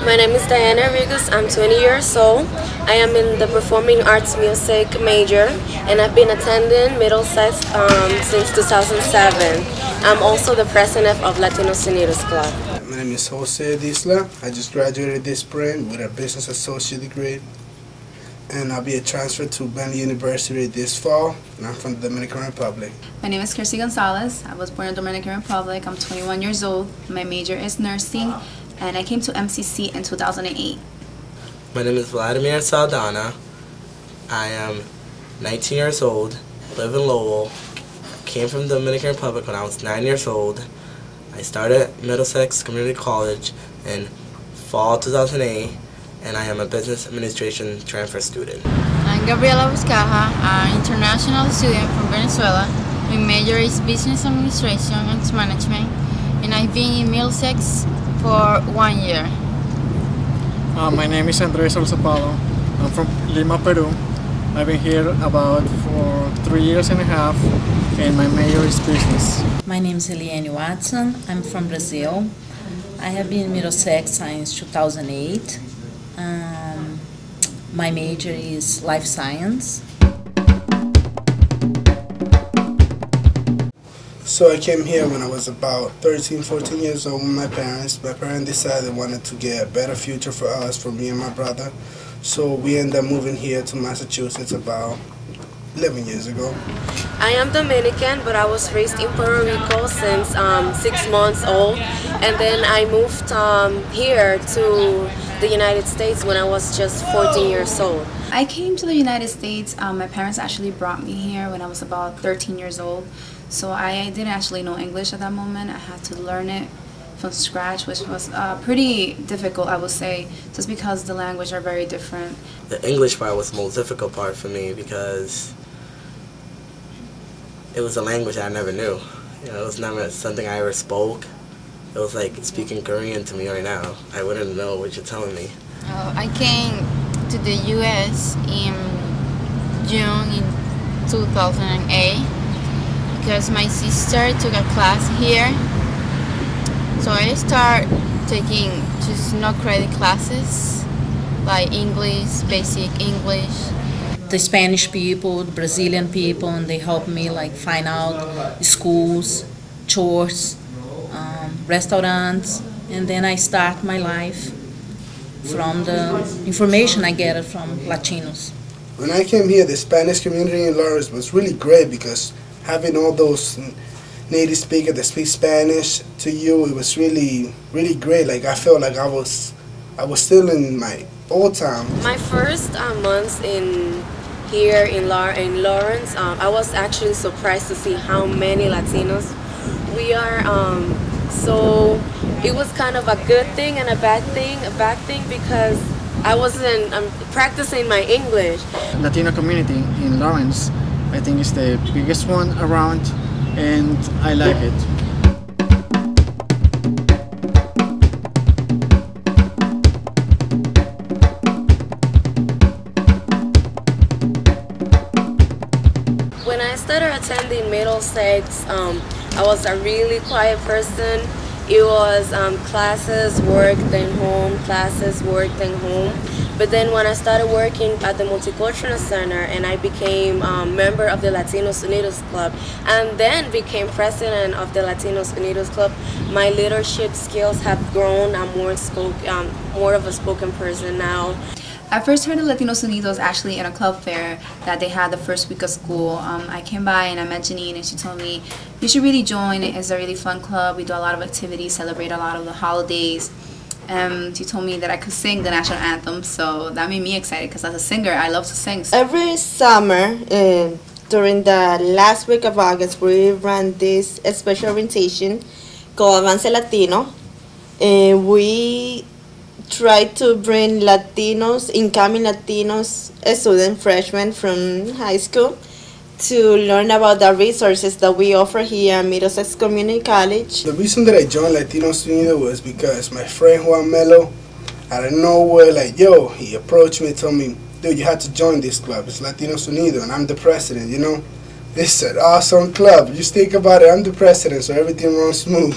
My name is Diana Rigus. I'm 20 years old. I am in the Performing Arts Music major, and I've been attending Middlesex since 2007. I'm also the president of Latinos Unidos Club. My name is Jose Disla. I just graduated this spring with a business associate degree, and I'll be a transfer to Bentley University this fall, and I'm from the Dominican Republic. My name is Kirsty Gonzalez. I was born in the Dominican Republic. I'm 21 years old. My major is nursing, and I came to MCC in 2008. My name is Vladimir Saldana. I am 19 years old, live in Lowell. Came from the Dominican Republic when I was 9 years old. I started at Middlesex Community College in fall 2008, and I am a business administration transfer student. I'm Gabriela Buscaja, an international student from Venezuela. My major is business administration and management, and I've been in Middlesex for 1 year. My name is Andres Alzapalo. I'm from Lima, Peru. I've been here for 3 years and a half, and my major is business. My name is Eliane Watson. I'm from Brazil. I have been in Middlesex since 2008. My major is life science. So I came here when I was about 13, 14 years old with my parents. My parents decided they wanted to get a better future for us, for me and my brother. So we ended up moving here to Massachusetts about 11 years ago. I am Dominican, but I was raised in Puerto Rico since 6 months old, and then I moved here to the United States when I was just 14 years old. I came to the United States. My parents actually brought me here when I was about 13 years old. So I didn't actually know English at that moment. I had to learn it from scratch, which was pretty difficult, I would say, just because the language are very different. The English part was the most difficult part for me because it was a language I never knew. You know, it was never something I ever spoke. It was like speaking Korean to me right now. I wouldn't know what you're telling me. I came to the U.S. in June in 2008 because my sister took a class here. So I started taking just no credit classes, like English, basic English. The Spanish people, the Brazilian people, and they helped me like find out schools, churches, restaurants, and then I start my life from the information I get from Latinos. When I came here, the Spanish community in Lawrence was really great because having all those native speakers that speak Spanish to you, it was really, really great. Like I felt like I was still in my old town. My first months here in Lawrence, I was actually surprised to see how many Latinos we are. So it was kind of a good thing and a bad thing. A bad thing because I wasn't practicing my English. Latino community in Lawrence, I think, is the biggest one around, and I like it. When I started attending Middlesex, I was a really quiet person. It was classes, work, then home, classes, work, then home. But then when I started working at the Multicultural Center and I became a member of the Latinos Unidos Club and then became president of the Latinos Unidos Club, my leadership skills have grown. I'm more of a spoken person now. I first heard of Latinos Unidos actually in a club fair that they had the first week of school. I came by and I met Janine and she told me, you should really join. It's a really fun club. We do a lot of activities, celebrate a lot of the holidays. She told me that I could sing the national anthem, so that made me excited because as a singer, I love to sing. Every summer, during the last week of August, we run this special orientation called Avance Latino. We try to bring Latinos, incoming Latinos, student freshmen from high school, to learn about the resources that we offer here at Middlesex Community College. The reason that I joined Latinos Unidos was because my friend Juan Melo, out of nowhere, he approached me and told me, dude, you have to join this club. It's Latinos Unidos, and I'm the president, you know. It's an awesome club. Just think about it, I'm the president, so everything runs smooth.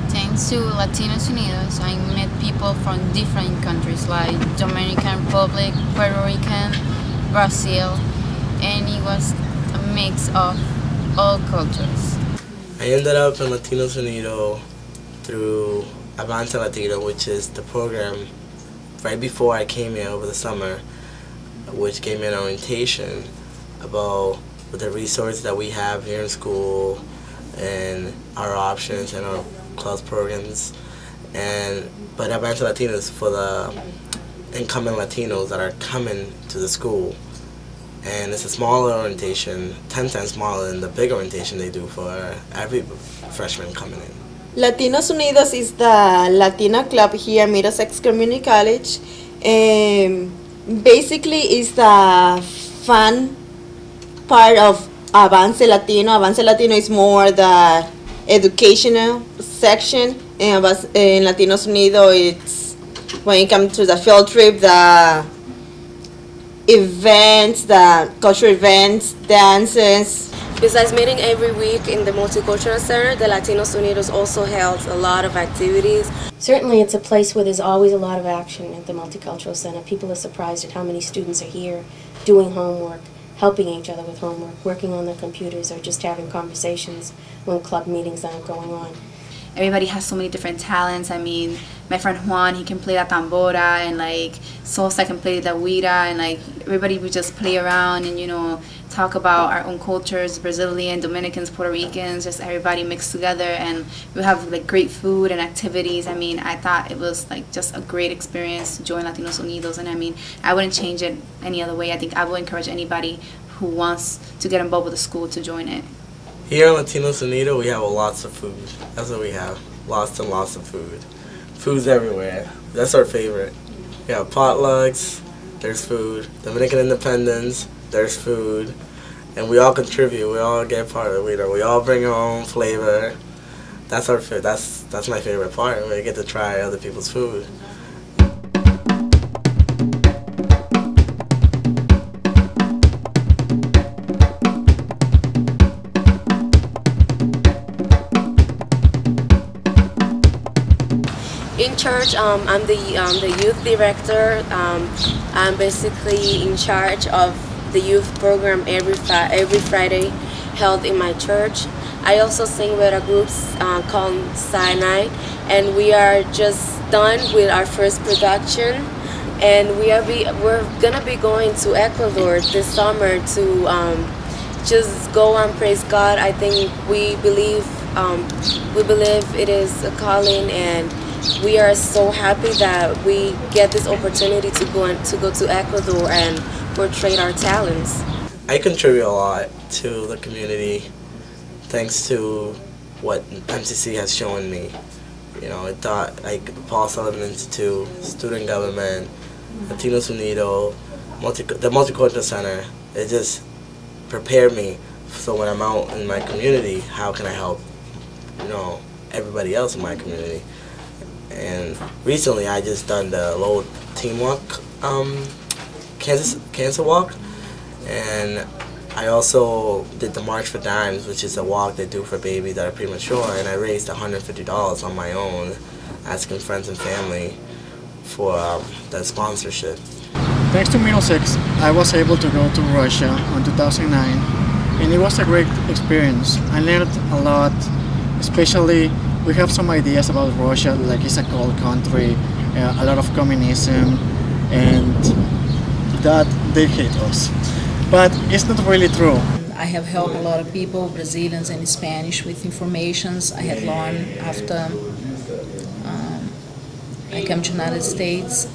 Thanks to Latinos Unidos, I met people from different countries like Dominican Republic, Puerto Rican, Brazil, and it was a mix of all cultures. I ended up in Latinos Unido through Avance Latino, which is the program right before I came here over the summer, which gave me an orientation about the resources that we have here in school and our options and our clubs programs. But Avance Latino is for the incoming Latinos that are coming to the school. And it's a smaller orientation, 10 times smaller than the big orientation they do for every freshman coming in. Latinos Unidos is the Latina club here at Middlesex Community College. Basically, it's the fun part of Avance Latino. Avance Latino is more the educational section, and in Latinos Unidos, it's when you come to the field trip, the events, the cultural events, dances. Besides meeting every week in the Multicultural Center, the Latinos Unidos also held a lot of activities. Certainly it's a place where there's always a lot of action at the Multicultural Center. People are surprised at how many students are here doing homework, helping each other with homework, working on their computers, or just having conversations when club meetings aren't going on. Everybody has so many different talents. I mean, my friend Juan, he can play la tambora, and like Sosa can play the huira, and like everybody would just play around and, you know, talk about our own cultures, Brazilian, Dominicans, Puerto Ricans, just everybody mixed together, and we have like great food and activities. I mean, I thought it was like just a great experience to join Latinos Unidos, and I mean, I wouldn't change it any other way. I think I would encourage anybody who wants to get involved with the school to join it. Here in Latinos Unido, we have lots of food. That's what we have. Lots and lots of food. Food's everywhere. That's our favorite. We have potlucks, there's food. Dominican Independence, there's food. And we all contribute. We all get part of it. We all bring our own flavor. That's our food. That's my favorite part. We get to try other people's food. In church, I'm the youth director. I'm basically in charge of the youth program every Friday held in my church. I also sing with a group called Sinai, and we are just done with our first production, and we're gonna be going to Ecuador this summer to just go and praise God. I think we believe it is a calling, and we are so happy that we get this opportunity to go to Ecuador and portray our talents. I contribute a lot to the community thanks to what MCC has shown me. You know, it taught, like, Paul Sullivan Institute, student government, Latinos Unido, the Multicultural Center. It just prepared me so when I'm out in my community, how can I help, you know, everybody else in my community. And recently I just done the Lowell Team Walk, Cancer Walk, and I also did the March for Dimes, which is a walk they do for babies that are premature, and I raised $150 on my own, asking friends and family for the sponsorship. Thanks to Middlesex, I was able to go to Russia in 2009, and it was a great experience. I learned a lot, especially we have some ideas about Russia, like it's a cold country, a lot of communism, and that they hate us. But it's not really true. I have helped a lot of people, Brazilians and Spanish, with informations I had learned after I came to the United States.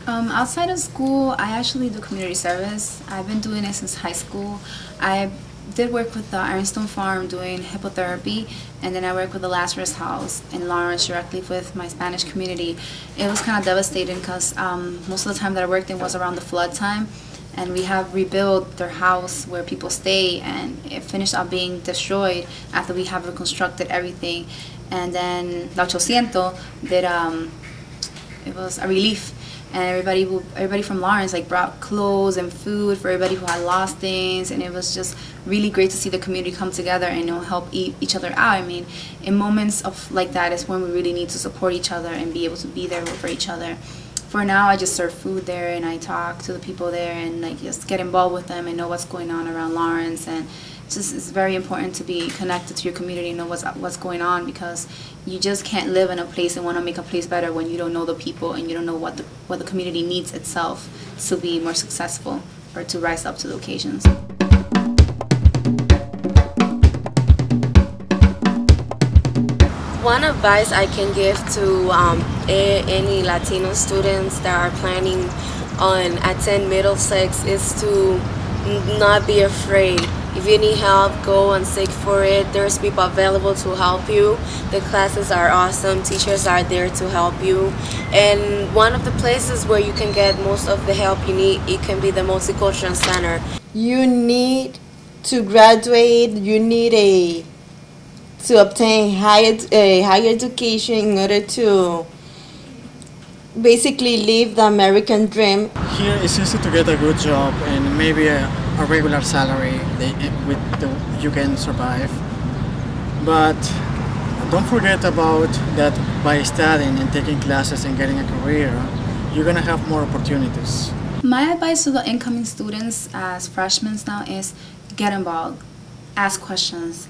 Outside of school, I actually do community service. I've been doing it since high school. I did work with the Ironstone Farm doing hippotherapy, and then I worked with the Lazarus House in Lawrence directly with my Spanish community. It was kind of devastating because most of the time that I worked in was around the flood time, and we have rebuilt their house where people stay, and it finished up being destroyed after we have reconstructed everything. And then La 800 did it was a relief and everybody from Lawrence like brought clothes and food for everybody who had lost things, and it was just really great to see the community come together and help each other out. I mean, in moments of like that is when we really need to support each other and be able to be there for each other. For now, I just serve food there, and I talk to the people there, and like just get involved with them and know what's going on around Lawrence. And it's very important to be connected to your community and know what's going on, because you just can't live in a place and want to make a place better when you don't know the people and you don't know what the community needs itself to be more successful or to rise up to the occasions. One advice I can give to any Latino students that are planning on attend Middlesex is to not be afraid. If you need help, go and seek for it. There's people available to help you. The classes are awesome. Teachers are there to help you. And one of the places where you can get most of the help you need, it can be the Multicultural Center. You need to graduate. You need to obtain higher education in order to basically live the American dream. Here it's easy to get a good job and maybe a regular salary you can survive. But don't forget about that by studying and taking classes and getting a career, you're going to have more opportunities. My advice to the incoming students as freshmen now is get involved, ask questions,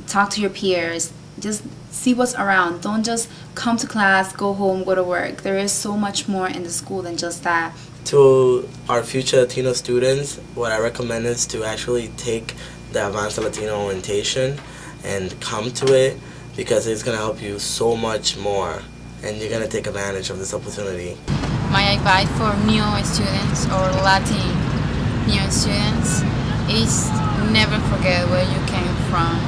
talk to your peers, just see what's around. Don't just come to class, go home, go to work. There is so much more in the school than just that. To our future Latino students, what I recommend is to actually take the Advanced Latino orientation and come to it, because it's going to help you so much more and you're going to take advantage of this opportunity. My advice for new students or Latin new students is never forget where you came from.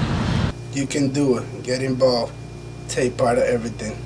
You can do it. Get involved. Take part of everything.